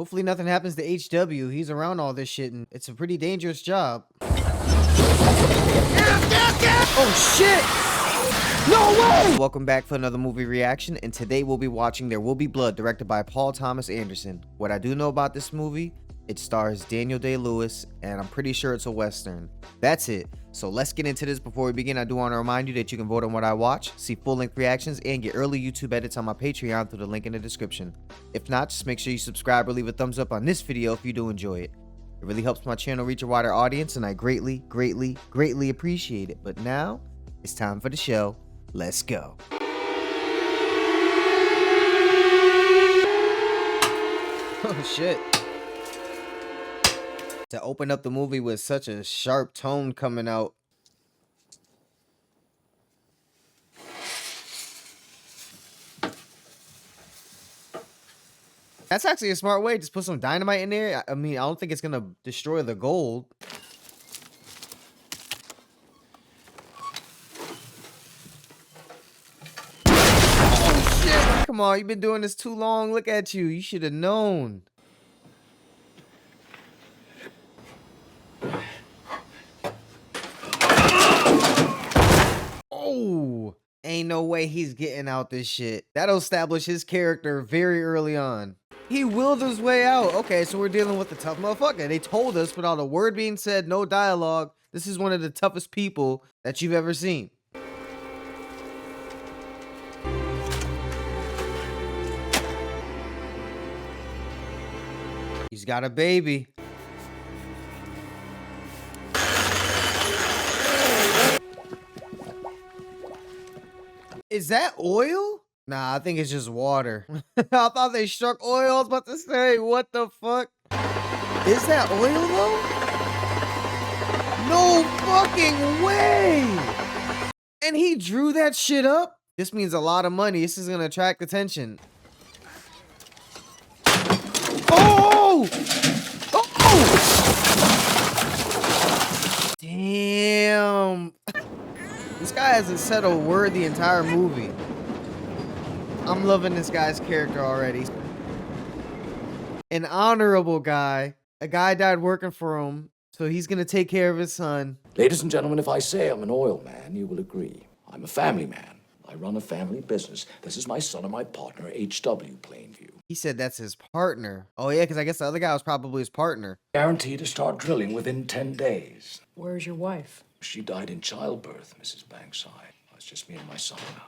Hopefully nothing happens to HW. He's around all this shit and it's a pretty dangerous job. Oh shit! No way! Welcome back for another movie reaction, and today we'll be watching There Will Be Blood, directed by Paul Thomas Anderson. What I do know about this movie, it stars Daniel Day-Lewis, and I'm pretty sure it's a Western. That's it. So let's get into this. Before we begin, I do want to remind you that you can vote on what I watch, see full-length reactions, and get early YouTube edits on my Patreon through the link in the description. If not, just make sure you subscribe or leave a thumbs up on this video if you do enjoy it. It really helps my channel reach a wider audience, and I greatly, greatly, greatly appreciate it. But now, it's time for the show. Let's go. Oh shit. To open up the movie with such a sharp tone coming out. That's actually a smart way. Just put some dynamite in there. I mean, I don't think it's gonna destroy the gold. Oh shit! Come on, you've been doing this too long. Look at you. You should have known. Oh, ain't no way he's getting out this shit. That'll establish his character very early on. He willed his way out. Okay, so we're dealing with the tough motherfucker. They told us without a word being said, no dialogue, this is one of the toughest people that you've ever seen. He's got a baby. Is that oil? Nah, I think it's just water. I thought they struck oil. I was about to say, what the fuck? Is that oil though? No fucking way! And he drew that shit up? This means a lot of money. This is gonna attract attention. Oh! Oh! Damn. This guy hasn't said a word the entire movie. I'm loving this guy's character already. An honorable guy. A guy died working for him, so he's gonna take care of his son. Ladies and gentlemen, if I say I'm an oil man, you will agree. I'm a family man. I run a family business. This is my son and my partner, H.W. Plainview. He said that's his partner. Oh yeah, because I guess the other guy was probably his partner. Guaranteed to start drilling within 10 days. Where's your wife? She died in childbirth, Mrs. Bankside. It's just me and my son now.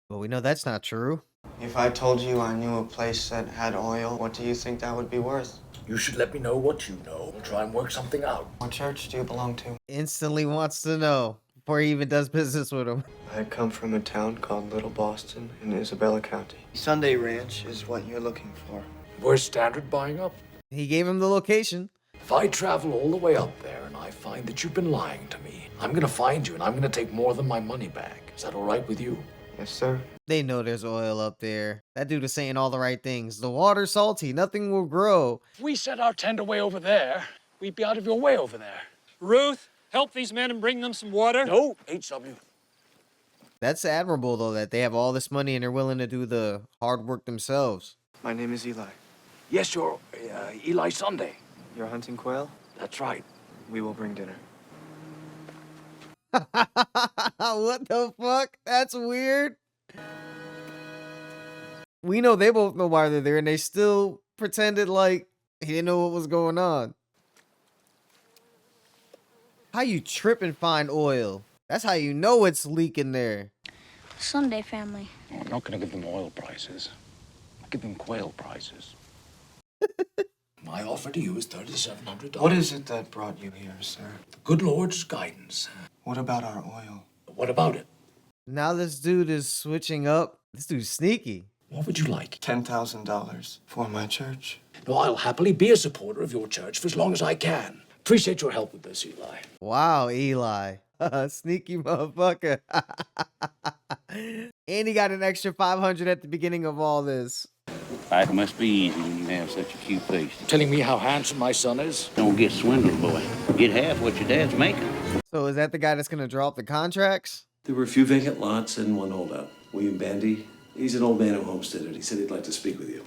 Well, we know that's not true. If I told you I knew a place that had oil, what do you think that would be worth? You should let me know what you know. We'll try and work something out. What church do you belong to? Instantly wants to know before he even does business with him. I come from a town called Little Boston in Isabella County. Sunday Ranch is what you're looking for. Where's Standard buying up? He gave him the location. If I travel all the way up there and I find that you've been lying to me, I'm gonna find you and I'm gonna take more than my money back. Is that all right with you? Yes, sir. They know there's oil up there. That dude is saying all the right things. The water's salty. Nothing will grow. If we set our tent away over there, we'd be out of your way over there. Ruth, help these men and bring them some water. No, H.W. That's admirable, though, that they have all this money and they're willing to do the hard work themselves. My name is Eli. Yes, you're Eli Sunday. You're hunting quail? That's right. We will bring dinner. What the fuck? That's weird. We know they both know why they're there, and they still pretended like he didn't know what was going on. How you trip and find oil? That's how you know it's leaking there. Sunday family. I'm not gonna give them oil prices. I'll give them quail prices. My offer to you is $3,700. What is it that brought you here, sir? The good Lord's guidance. What about our oil? What about it? Now this dude is switching up. This dude's sneaky. What would you like? $10,000 for my church. No, I'll happily be a supporter of your church for as long as I can. Appreciate your help with this, Eli. Wow, Eli. Sneaky motherfucker. And he got an extra 500 at the beginning of all this. Life must be easy when you have such a cute face. Telling me how handsome my son is? Don't get swindled, boy. Get half what your dad's making. So is that the guy that's gonna draw up the contracts? There were a few vacant lots and one holdout. William Bandy. He's an old man who homesteaded. He said he'd like to speak with you.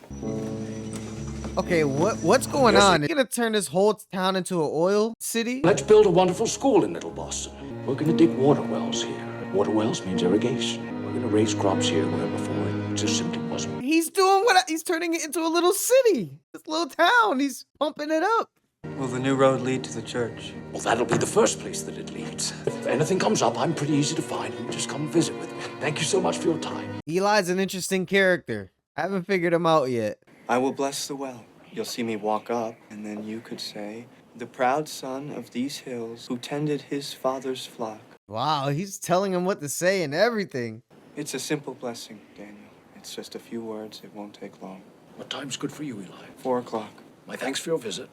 Okay, what's going on? You're gonna turn this whole town into an oil city? Let's build a wonderful school in Little Boston. We're gonna dig water wells here. Water wells means irrigation. We're gonna raise crops here where before it just simply wasn't. He's doing he's turning it into a little city. This little town. He's pumping it up. Will the new road lead to the church? Well, that'll be the first place that it leads. If anything comes up, I'm pretty easy to find. You just come visit with me. Thank you so much for your time. Eli's an interesting character. I haven't figured him out yet. I will bless the well. You'll see me walk up, and then you could say, "The proud son of these hills who tended his father's flock." Wow, he's telling him what to say and everything. It's a simple blessing, Daniel. It's just a few words. It won't take long. What time's good for you, Eli? 4 o'clock. My thanks for your visit.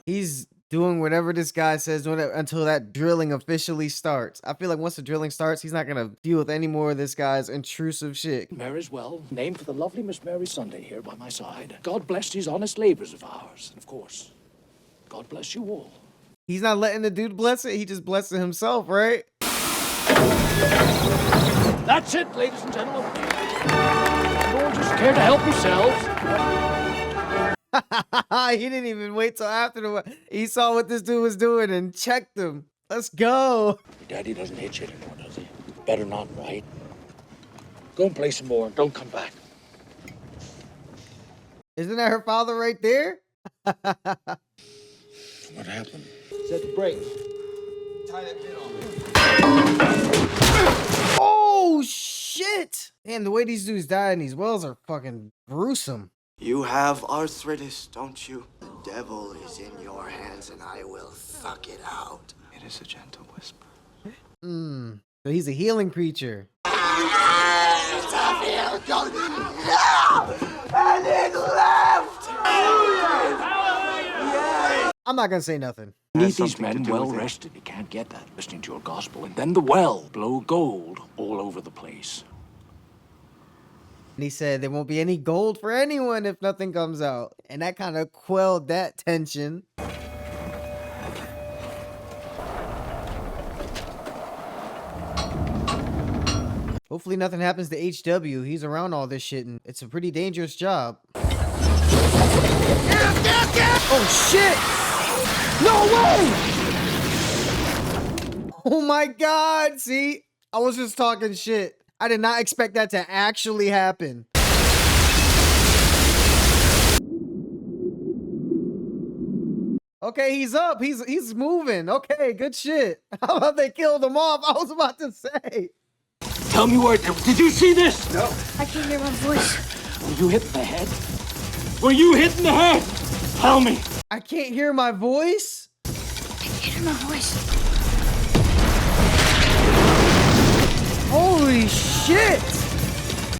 He's doing whatever this guy says until that drilling officially starts. I feel like once the drilling starts, he's not gonna deal with any more of this guy's intrusive shit. Mary's well, named for the lovely Miss Mary Sunday here by my side. God bless these honest labors of ours. And of course, God bless you all. He's not letting the dude bless it. He just blessing himself, right? That's it, ladies and gentlemen. You all just care to help yourselves. He didn't even wait till after he saw what this dude was doing and checked him. Let's go. Your daddy doesn't hit you anymore, does he? Better not, right? Go and play some more and don't come back. Isn't that her father right there? What happened? Set the brake. Tie that bit on. Oh, shit. Damn, the way these dudes die in these wells are fucking gruesome. You have arthritis, don't you? The devil is in your hands, and I will suck it out. It is a gentle whisper. So he's a healing creature. And it left! I'm not gonna say nothing. You need Has these something men to do well with it. rested. You can't get that listening to your gospel. And then the well blow gold all over the place. And he said there won't be any gold for anyone if nothing comes out. And that kind of quelled that tension. Hopefully nothing happens to HW. He's around all this shit and it's a pretty dangerous job. Oh shit! No way! Oh my god, see? I was just talking shit. I did not expect that to actually happen. Okay, he's up. He's moving. Okay, good shit. How about they killed him off? I was about to say. Tell me where. Did you see this? No. I can't hear my voice. Were you hit in the head? Were you hit in the head? Tell me. I can't hear my voice? I can't hear my voice. Holy shit!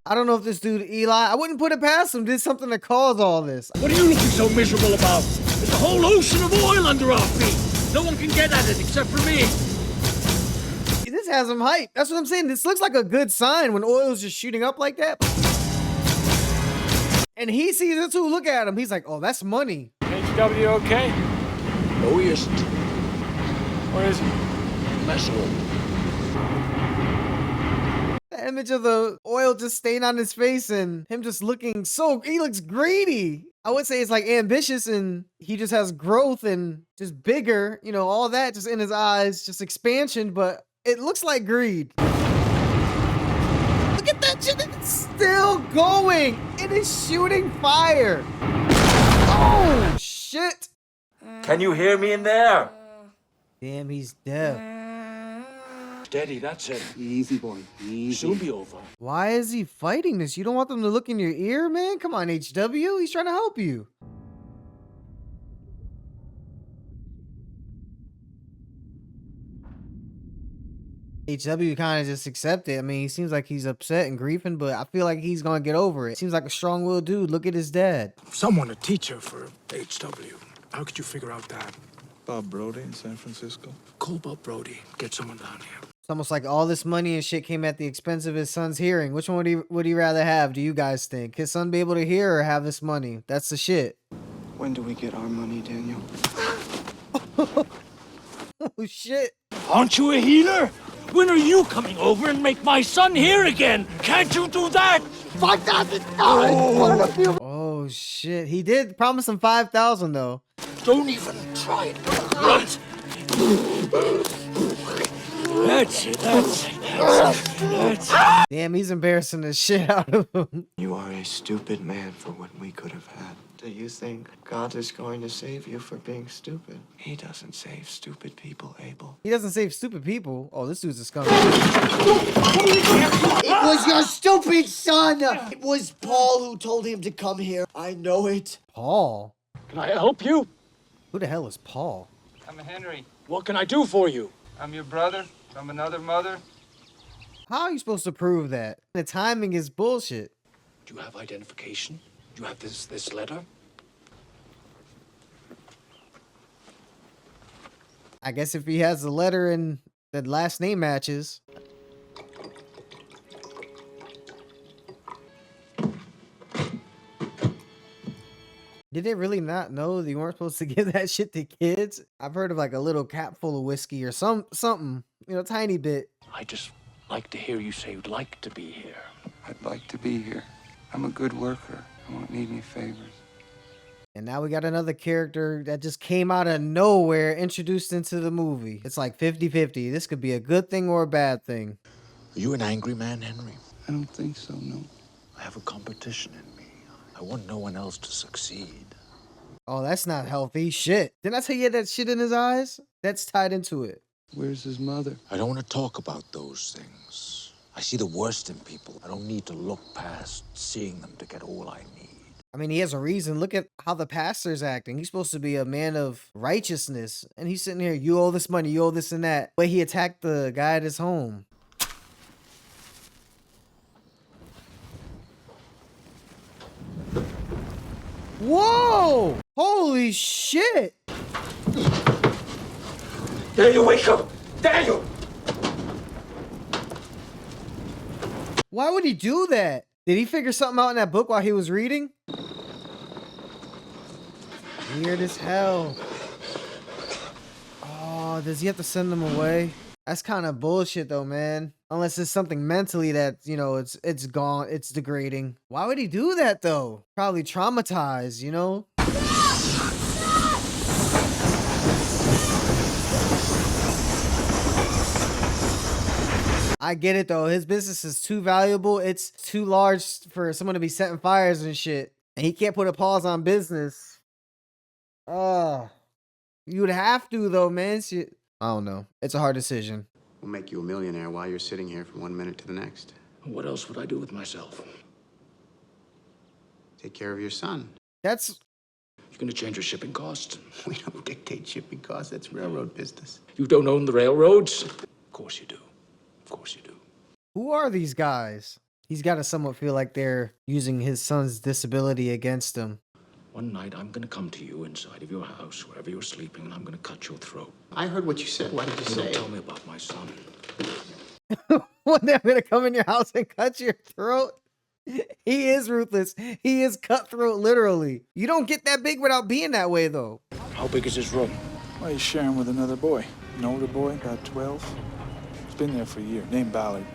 I don't know if this dude, Eli, I wouldn't put it past him, did something to cause all this. What are you looking so miserable about? There's a whole ocean of oil under our feet. No one can get at it except for me. This has him hyped. That's what I'm saying. This looks like a good sign when oil's just shooting up like that. And he sees it too. Look at him. He's like, oh, that's money. HW okay? No, he isn't. Where is he? Mess hall. The image of the oil just staying on his face and him just looking he looks greedy. I would say it's like ambitious and he just has growth and just bigger, you know, all that just in his eyes, just expansion, but it looks like greed. Look at that shit, it's still going. It is shooting fire. Oh, shit. Can you hear me in there? Damn, he's deaf. Steady, that's it. Easy, boy. Easy. Soon be over. Why is he fighting this? You don't want them to look in your ear, man? Come on, HW. He's trying to help you. HW kind of just accepted. I mean, he seems like he's upset and grieving, but I feel like he's going to get over it. Seems like a strong-willed dude. Look at his dad. Someone a teacher for HW. How could you figure out that? Bob Brody in San Francisco. Call Bob Brody. Get someone down here. It's almost like all this money and shit came at the expense of his son's hearing. Which one would he rather have, do you guys think? His son be able to hear or have this money? That's the shit. When do we get our money, Daniel? Oh, shit. Aren't you a healer? When are you coming over and make my son hear again? Can't you do that? Oh Oh shit. He did promise him 5,000 though. Don't even try it. Right. That's it. Damn, he's embarrassing the shit out of him. You are a stupid man for what we could have had. Do you think God is going to save you for being stupid? He doesn't save stupid people, Abel. He doesn't save stupid people. Oh, this dude's a scumbag. It was your stupid son! It was Paul who told him to come here. I know it. Paul? Can I help you? Who the hell is Paul? I'm Henry. What can I do for you? I'm your brother from another mother. How are you supposed to prove that? The timing is bullshit. Do you have identification? Do you have this letter? I guess if he has the letter and the last name matches. Did they really not know that you weren't supposed to give that shit to kids? I've heard of like a little cap full of whiskey or something, you know, tiny bit. I just like to hear you say you'd like to be here. I'd like to be here. I'm a good worker. I won't need any favors. And now we got another character that just came out of nowhere, introduced into the movie. It's like 50-50. This could be a good thing or a bad thing. Are you an angry man, Henry? I don't think so, no. I have a competition in me. I want no one else to succeed. Oh, that's not healthy. Shit. Didn't I tell you he had that shit in his eyes? That's tied into it. Where's his mother? I don't want to talk about those things. I see the worst in people. I don't need to look past seeing them to get all I need. I mean, he has a reason. Look at how the pastor's acting. He's supposed to be a man of righteousness. And he's sitting here, you owe this money, you owe this and that. The way he attacked the guy at his home. Whoa! Holy shit! Daniel, wake up! Daniel! Why would he do that? Did he figure something out in that book while he was reading? Weird as hell. Oh, does he have to send them away? That's kind of bullshit though, man. Unless it's something mentally that, you know, it's gone, it's degrading. Why would he do that though? Probably traumatized, you know? I get it though. His business is too valuable. It's too large for someone to be setting fires and shit. And he can't put a pause on business. You would have to though, man. Shit. I don't know. It's a hard decision. We'll make you a millionaire while you're sitting here from 1 minute to the next. What else would I do with myself? Take care of your son. That's... You're gonna change your shipping costs? We don't dictate shipping costs. That's railroad business. You don't own the railroads? Of course you do. Of course you do. Who are these guys? He's got to somewhat feel like they're using his son's disability against him. One night, I'm gonna come to you inside of your house, wherever you're sleeping, and I'm gonna cut your throat. I heard what you said. Why did you say Don't it? tell me about my son. One day I'm gonna come in your house and cut your throat. He is ruthless. He is cutthroat, literally. You don't get that big without being that way, though. How big is his room? Well, he's sharing with another boy. An older boy, about 12. He's been there for a year, named Ballard.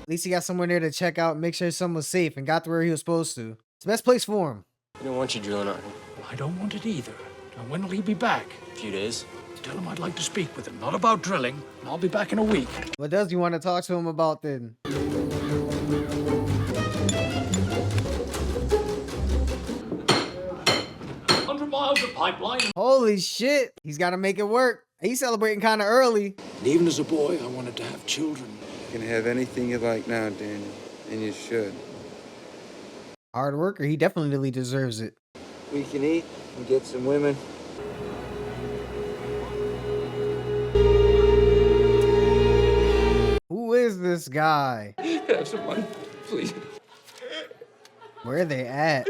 At least he got someone there to check out and make sure someone was safe and got to where he was supposed to. It's the best place for him. I don't want you drilling on him. I don't want it either. Now, when will he be back? A few days. Tell him I'd like to speak with him, not about drilling, and I'll be back in a week. What does you want to talk to him about then? 100 miles of pipeline. Holy shit. He's got to make it work. He's celebrating kind of early. And even as a boy, I wanted to have children. You can have anything you like now, Daniel, and you should. Hard worker. He definitely deserves it. We can eat and get some women. Who is this guy? Have some money, please. Where are they at?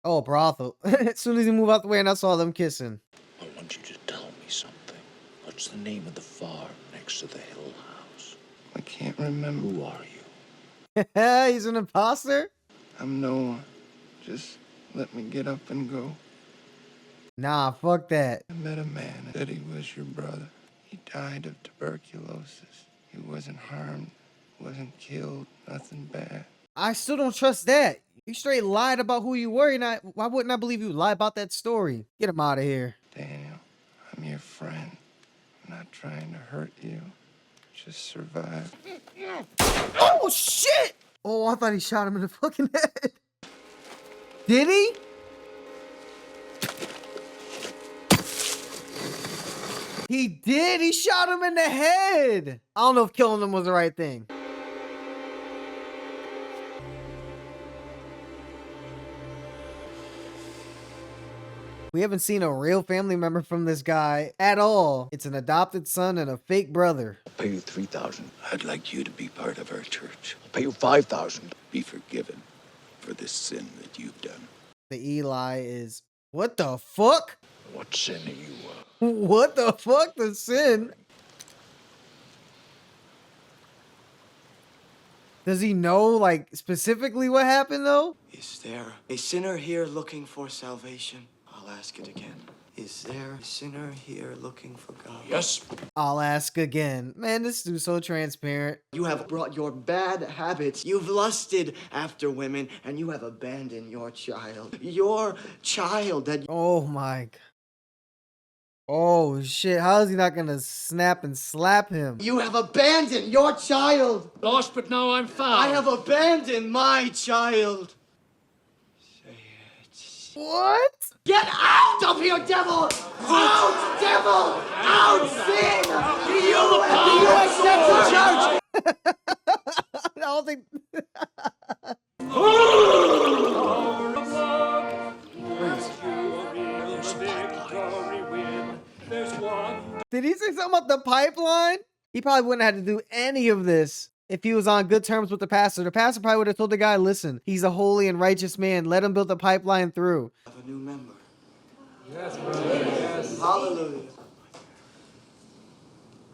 Oh, brothel. As soon as he moved out the way and I saw them kissing. I want you to tell me something. What's the name of the farm next to the Hill House? I can't remember. Who are you? He's an imposter? I'm no one. Just let me get up and go. Nah, fuck that. I met a man that said he was your brother. He died of tuberculosis. He wasn't harmed, wasn't killed, nothing bad. I still don't trust that. You straight lied about who you were, and why wouldn't I believe you lie about that story? Get him out of here. Daniel, I'm your friend. I'm not trying to hurt you. Just survive. Oh, shit! Oh, I thought he shot him in the fucking head. Did he? He did. He shot him in the head. I don't know if killing him was the right thing. We haven't seen a real family member from this guy at all. It's an adopted son and a fake brother. I'll pay you $3,000. I'd like you to be part of our church. I'll pay you $5,000. Be forgiven for this sin that you've done. The Eli is, what the fuck? What sin are you? What the fuck? The sin? Does he know, like, specifically what happened, though? Is there a sinner here looking for salvation? I'll ask it again. Is there a sinner here looking for God? Yes. I'll ask again. Man, this dude's so transparent. You have brought your bad habits. You've lusted after women, and you have abandoned your child. Your child that... Oh, my God. Oh, shit. How is he not gonna snap and slap him? You have abandoned your child. Lost, but now I'm found. I have abandoned my child. What? Get out of here, devil! Out, devil! Out, sin! You accept the church! I don't think... Did he say something about the pipeline? He probably wouldn't have had to do any of this if he was on good terms with the pastor. The pastor probably would have told the guy, listen, he's a holy and righteous man. Let him build the pipeline through. Have a new member. Yes, yes. Hallelujah.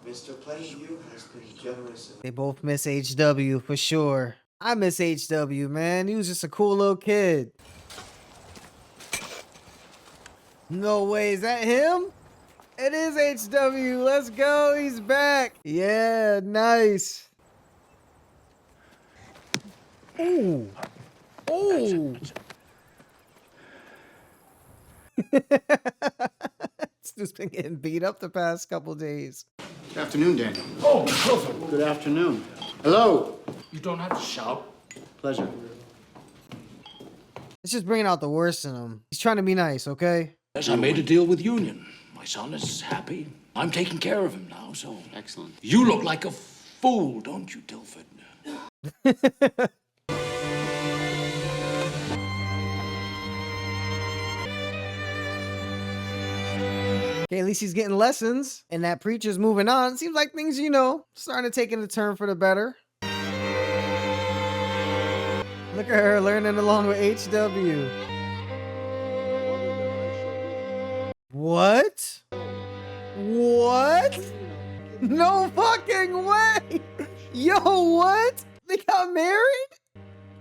Mr. Plainview has been generous. They both miss HW for sure. I miss HW, man. He was just a cool little kid. No way. Is that him? It is HW. Let's go. He's back. Yeah, nice. Ooh. Ooh. This dude's been getting beat up the past couple days. Good afternoon, Daniel. Oh, Clifford. Good afternoon. Hello. You don't have to shout. Pleasure. It's just bringing out the worst in him. He's trying to be nice, okay? Yes, I made a deal with Union. My son is happy. I'm taking care of him now, so... Excellent. You look like a fool, don't you, Dilford? Okay, at least he's getting lessons, and that preacher's moving on. Seems like things, you know, starting to take a turn for the better. Look at her learning along with HW. What? What? No fucking way! Yo, what? They got married?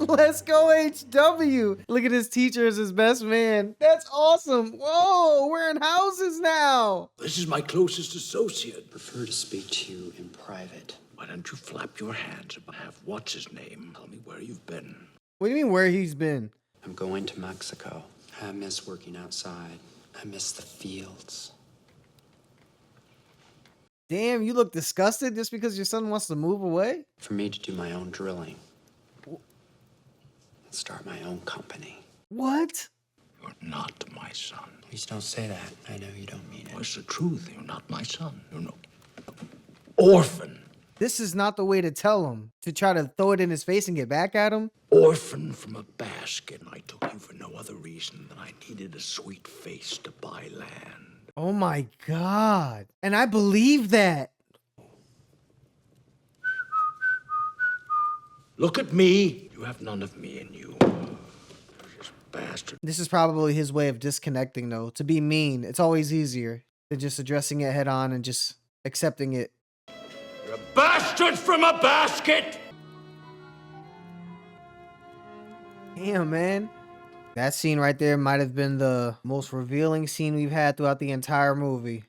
Let's go, HW. Look at his teacher as his best man. That's awesome. Whoa, we're in houses now. This is my closest associate. Prefer to speak to you in private. Why don't you flap your hands and have what's-his-name tell me where you've been? What do you mean where he's been? I'm going to Mexico. I miss working outside. I miss the fields. Damn, you look disgusted just because your son wants to move away? For me to do my own drilling. And start my own company. What? You're not my son. Please don't say that. I know you don't mean it. What's the truth? You're not my son. You're no orphan. This is not the way to tell him. To try to throw it in his face and get back at him. Orphan from a basket. I took you for no other reason than I needed a sweet face to buy land. Oh my God. And I believe that. Look at me. You have none of me in you. This bastard. This is probably his way of disconnecting, though. To be mean, it's always easier than just addressing it head on and just accepting it. You're a bastard from a basket! Damn, man. That scene right there might have been the most revealing scene we've had throughout the entire movie.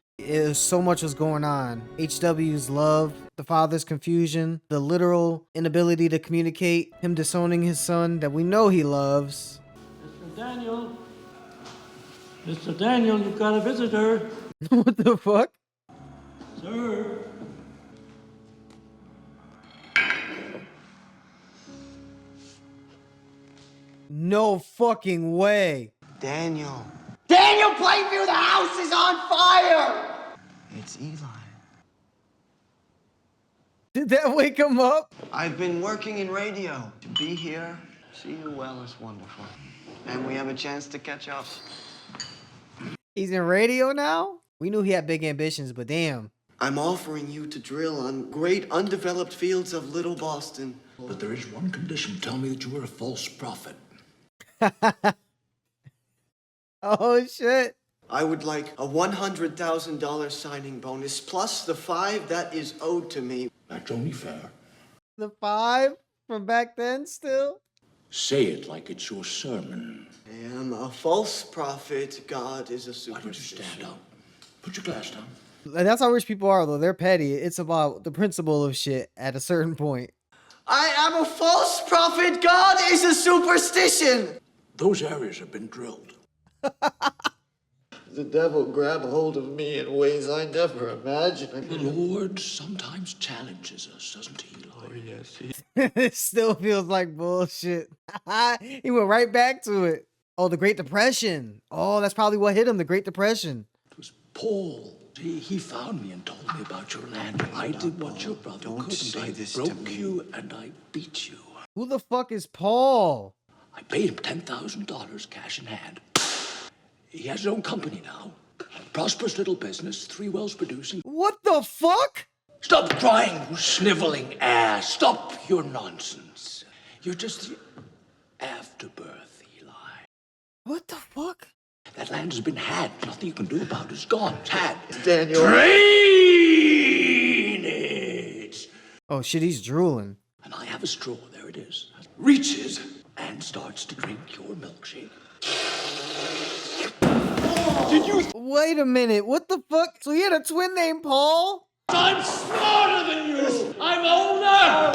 So much was going on. HW's love, the father's confusion, the literal inability to communicate, him disowning his son that we know he loves. Mr. Daniel. Mr. Daniel, you've got a visitor. What the fuck? Sir. No fucking way. Daniel, Daniel Plainview, the house is on fire! it's Eli. Did that wake him up? I've been working in radio. To be here, see you well is wonderful. And we have a chance to catch up. He's in radio now? We knew he had big ambitions, but damn. I'm offering you to drill on great undeveloped fields of Little Boston. But there is one condition. Tell me that you are a false prophet. Oh shit. I would like a $100,000 signing bonus plus the $5 that is owed to me. That's only fair. The 5 from back then still? Say it like it's your sermon. I am a false prophet. God is a Why don't you superstition. stand up? Put your glass down. And that's how rich people are, though. They're petty. It's about the principle of shit at a certain point. I am a false prophet. God is a superstition. Those areas have been drilled. The devil grabbed hold of me in ways I never imagined. The Lord sometimes challenges us, doesn't he, Eli? Oh, yes, he... It still feels like bullshit. He went right back to it. Oh, the Great Depression. Oh, that's probably what hit him, the Great Depression. It was Paul. He found me and told me about your land. I did what your brother couldn't. I broke you and I beat you. Who the fuck is Paul? I paid him $10,000 cash in hand. He has his own company now. Prosperous little business, 3 wells producing. What the fuck? Stop crying, you sniveling ass. Stop your nonsense. You're just the afterbirth, Eli. What the fuck? That land has been had. Nothing you can do about it. It's gone. It's had. Daniel. Drainage. Oh shit, he's drooling. And I have a straw. There it is. Reaches and starts to drink your milkshake. Did you? Wait a minute. What the fuck? So he had a twin named Paul? I'm smarter than you. I'm older.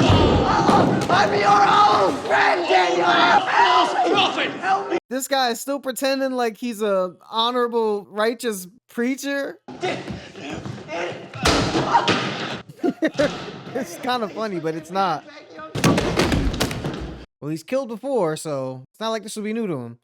I'm your old friend, Daniel! Help me! Prophet. Help me! This guy is still pretending like he's a honorable, righteous preacher. It's kind of funny, but it's not. Well, he's killed before, so it's not like this will be new to him.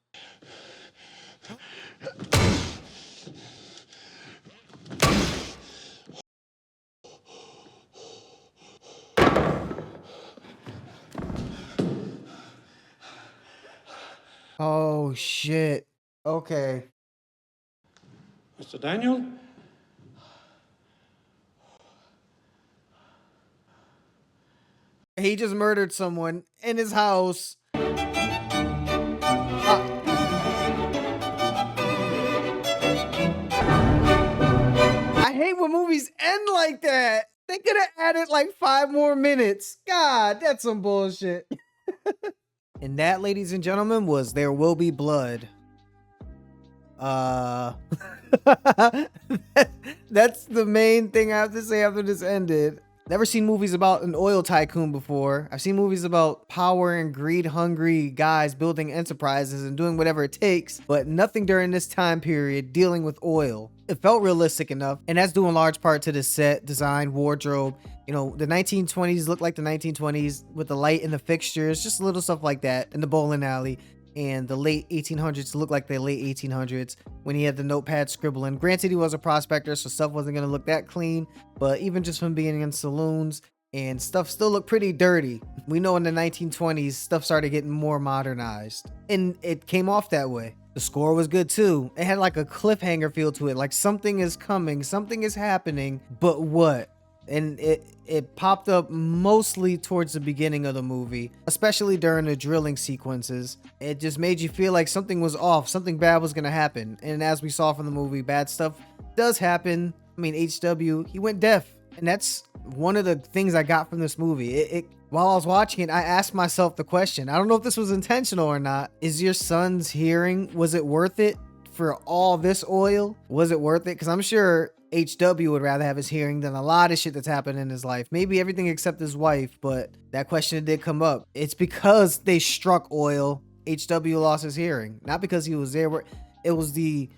Oh shit. Okay. Mr. Daniel? He just murdered someone in his house. I hate when movies end like that. They could have added like 5 more minutes. God, that's some bullshit. And that, ladies and gentlemen, was There Will Be Blood. That's the main thing I have to say after this ended. Never seen movies about an oil tycoon before. I've seen movies about power and greed hungry guys building enterprises and doing whatever it takes, but nothing during this time period dealing with oil. It felt realistic enough, and that's due in large part to the set, design, wardrobe. You know, the 1920s looked like the 1920s with the light and the fixtures, just little stuff like that in the bowling alley. And the late 1800s looked like the late 1800s when he had the notepad scribbling. Granted, he was a prospector, so stuff wasn't going to look that clean, but even just from being in saloons and stuff still looked pretty dirty. We know in the 1920s, stuff started getting more modernized, and it came off that way. The score was good too. It had like a cliffhanger feel to it, like something is coming, something is happening, but what? And it popped up mostly towards the beginning of the movie, especially during the drilling sequences. It just made you feel like something was off, something bad was gonna happen. And as we saw from the movie, bad stuff does happen. I mean, HW, he went deaf, and that's one of the things I got from this movie. While I was watching it, I asked myself the question, I don't know if this was intentional or not, is your son's hearing, was it worth it for all this oil? Was it worth it? Because I'm sure HW would rather have his hearing than a lot of shit that's happened in his life. Maybe everything except his wife, but that question did come up. It's because they struck oil, HW lost his hearing. Not because he was there. It was the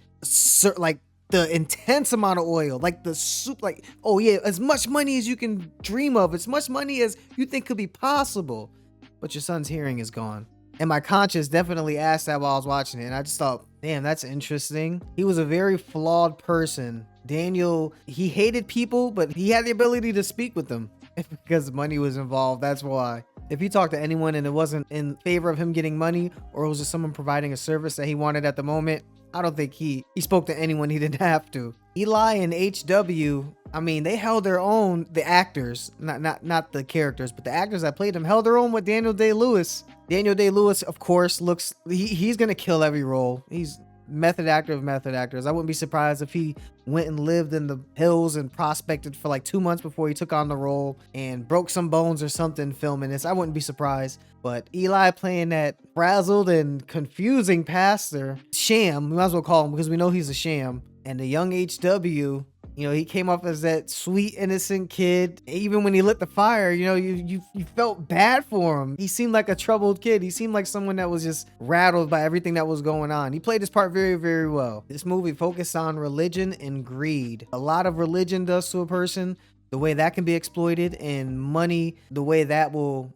intense amount of oil, like the soup, like, oh yeah, as much money as you can dream of, as much money as you think could be possible, but your son's hearing is gone. And my conscience definitely asked that while I was watching it, and I just thought, damn, that's interesting. He was a very flawed person. Daniel, he hated people, but he had the ability to speak with them because money was involved. That's why. If he talked to anyone and it wasn't in favor of him getting money, or it was just someone providing a service that he wanted at the moment, I don't think he spoke to anyone he didn't have to. Eli and HW, I mean, they held their own. The actors, not the characters, but the actors that played them held their own with Daniel Day-Lewis. Daniel Day-Lewis, of course, he's gonna kill every role. He's method actor of method actors. I wouldn't be surprised if he went and lived in the hills and prospected for like 2 months before he took on the role and broke some bones or something filming this. I wouldn't be surprised. But Eli playing that frazzled and confusing pastor, sham, we might as well call him because we know he's a sham. And the young HW, you know, he came off as that sweet, innocent kid. Even when he lit the fire, you know, you felt bad for him. He seemed like a troubled kid. He seemed like someone that was just rattled by everything that was going on. He played his part very, very well. This movie focused on religion and greed. A lot of religion does to a person, the way that can be exploited, and money, the way that will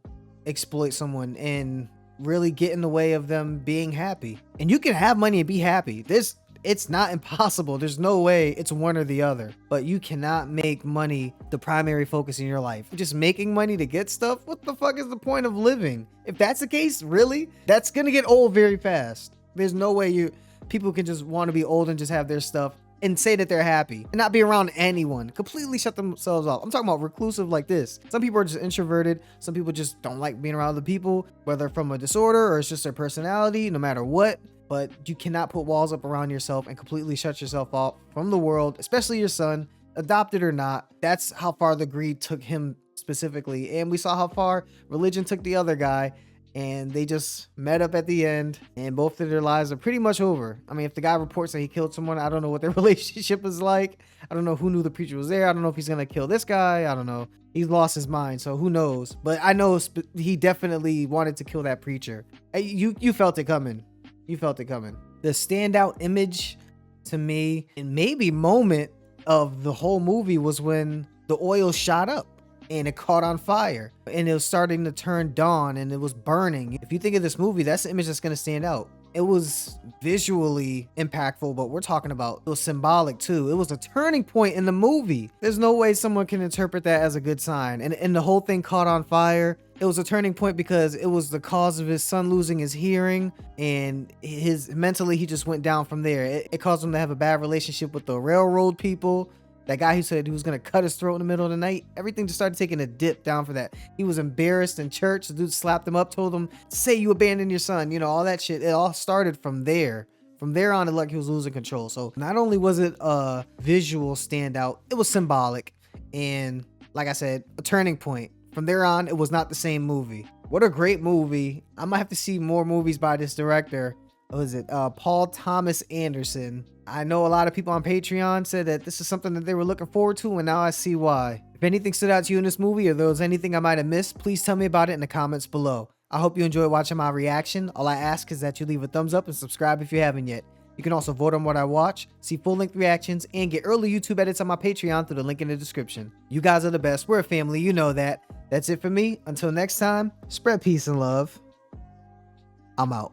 exploit someone and really get in the way of them being happy. And you can have money and be happy. It's not impossible. There's no way it's one or the other, but you cannot make money the primary focus in your life. Just making money to get stuff. What the fuck is the point of living? If that's the case, really, that's going to get old very fast. There's no way people can just want to be old and just have their stuff and say that they're happy and not be around anyone, completely shut themselves off. I'm talking about reclusive like this. Some people are just introverted. Some people just don't like being around other people, whether from a disorder or it's just their personality, no matter what. But you cannot put walls up around yourself and completely shut yourself off from the world, especially your son, adopted or not. That's how far the greed took him specifically. And we saw how far religion took the other guy, and they just met up at the end, and both of their lives are pretty much over. I mean, if the guy reports that he killed someone, I don't know what their relationship is like. I don't know who knew the preacher was there. I don't know if he's going to kill this guy. I don't know. He's lost his mind, so who knows? But I know he definitely wanted to kill that preacher. You felt it coming. You felt it coming. The standout image to me, and maybe moment of the whole movie, was when the oil shot up and it caught on fire and it was starting to turn dawn and it was burning. If you think of this movie, that's the image that's going to stand out. It was visually impactful, but we're talking about it was symbolic too. It was a turning point in the movie. There's no way someone can interpret that as a good sign. And the whole thing caught on fire. It was a turning point because it was the cause of his son losing his hearing, and mentally he just went down from there. It caused him to have a bad relationship with the railroad people. That guy who said he was going to cut his throat in the middle of the night, everything just started taking a dip down for that. He was embarrassed in church. The dude slapped him up, told him, say you abandoned your son, you know, all that shit. It all started from there. From there on, it looked like he was losing control. So not only was it a visual standout, it was symbolic. And like I said, a turning point. From there on, it was not the same movie. What a great movie. I might have to see more movies by this director. What is it? Paul Thomas Anderson. I know a lot of people on Patreon said that this is something that they were looking forward to, and now I see why. If anything stood out to you in this movie, or there was anything I might have missed, please tell me about it in the comments below. I hope you enjoyed watching my reaction. All I ask is that you leave a thumbs up and subscribe if you haven't yet. You can also vote on what I watch, see full-length reactions, and get early YouTube edits on my Patreon through the link in the description. You guys are the best. We're a family. You know that. That's it for me. Until next time, spread peace and love. I'm out.